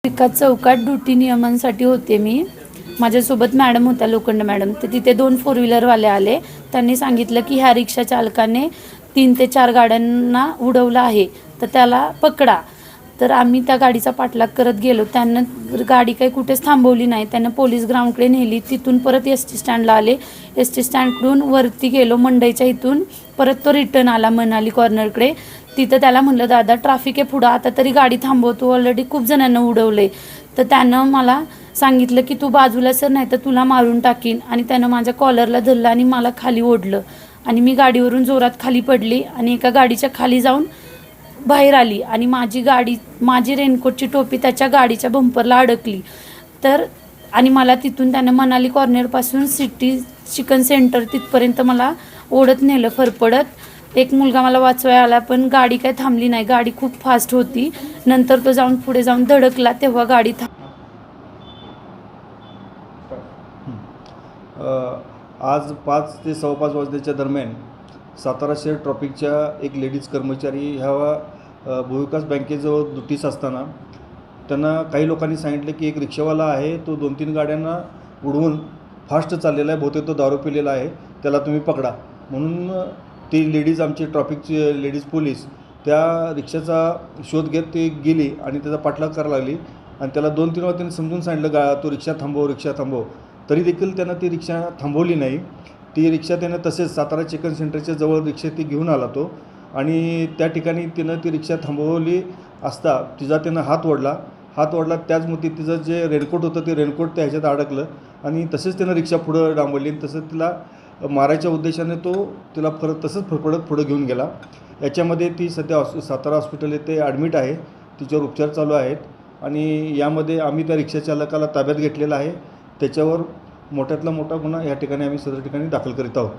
एका चौकात ड्युटी नियमांसाठी होते मी. माझ्यासोबत मॅडम होत्या, लोखंड मॅडम. तर तिथे 2 4 व्हीलरवाले आले. त्यांनी सांगितलं की ह्या रिक्षा चालकाने 3 ते 4 गाड्यांना उडवलं आहे, तर त्याला पकडा. तर आम्ही त्या गाडीचा पाठलाग करत गेलो. त्यांना गाडी काही कुठेच थांबवली नाही. त्यांना पोलीस ग्राउंडकडे नेली. तिथून परत एस टी स्टँडला आले. एस टी स्टँडकडून वरती गेलो मंडईच्या इथून. परत तो रिटर्न आला मनाली कॉर्नरकडे. तिथं त्याला म्हणलं, दादा ट्रॅफिक आहे पुढं, आता तरी गाडी थांबवतो, ऑलरेडी खूप जणांना उडवले. तर त्यानं मला सांगितलं की तू बाजूला सर, नाही तर तुला मारून टाकीन. आणि त्यानं माझ्या कॉलरला धरलं आणि मला खाली ओढलं आणि मी गाडीवरून जोरात खाली पडली आणि एका गाडीच्या खाली जाऊन बाहेर आली आणि माझी रेनकोटची टोपी त्याच्या गाडीच्या बंपरला अडकली. तर आणि मला तिथून त्यानं मनाली कॉर्नरपासून सिटी चिकन सेंटर तिथपर्यंत मला ओढत नेलं फरफडत. एक मुलगा मला वाचवायला आला, पण गाडी काय थांबली नाही. गाडी खूप फास्ट होती. नंतर तो पुढे जाऊन धडकला, तेव्हा गाडी आज 5 ते 5:15 वाजण्याच्या दरम्यान सातारा शहर ट्रॉफिकच्या एक लेडीज कर्मचारी ह्या भूविकास बँकेजवळ ड्युटीस असताना त्यांना काही लोकांनी सांगितलं की एक रिक्षावाला आहे, तो 2-3 गाड्यांना उडवून फास्ट चाललेला आहे, बहुतेक तो दारू पिलेला आहे, त्याला तुम्ही पकडा. म्हणून ती लेडीज, आमची ट्रॉफिकची लेडीज पोलीस, त्या रिक्षाचा शोध घेत ती गेली आणि त्याचा पाठलाग करायला लागली. आणि त्याला 2-3 वेळा त्यांनी समजून सांगितलं, तो रिक्षा थांबव. तरी देखील त्यानं ती रिक्षा थांबवली नाही. ती रिक्षा त्यानं तसेच सातारा चिकन सेंटरच्या जवळ रिक्षा ती घेऊन आला तो. आणि त्या ठिकाणी तिनं ती रिक्षा थांबवली असता तिचा त्यानं हात ओढला. त्याचमुळे तिचं जे रेनकोट होतं ते रेनकोट त्या ह्याच्यात अडकलं आणि तसेच त्यानं रिक्षा पुढं डांबवली. तसंच तिला मारायच्या उद्देशाने तो तिला तसंच फरफडत पुढं घेऊन गेला. याच्यामध्ये ती सध्या सातारा हॉस्पिटल येथे ॲडमिट आहे. तिच्यावर उपचार चालू आहेत. आणि यामध्ये आम्ही त्या रिक्षा चालकाला ताब्यात घेतलेला आहे. त्याच्यावर मोठ्यातला मोठा गुन्हा या ठिकाणी आम्ही सदर ठिकाणी दाखल करीत आहोत.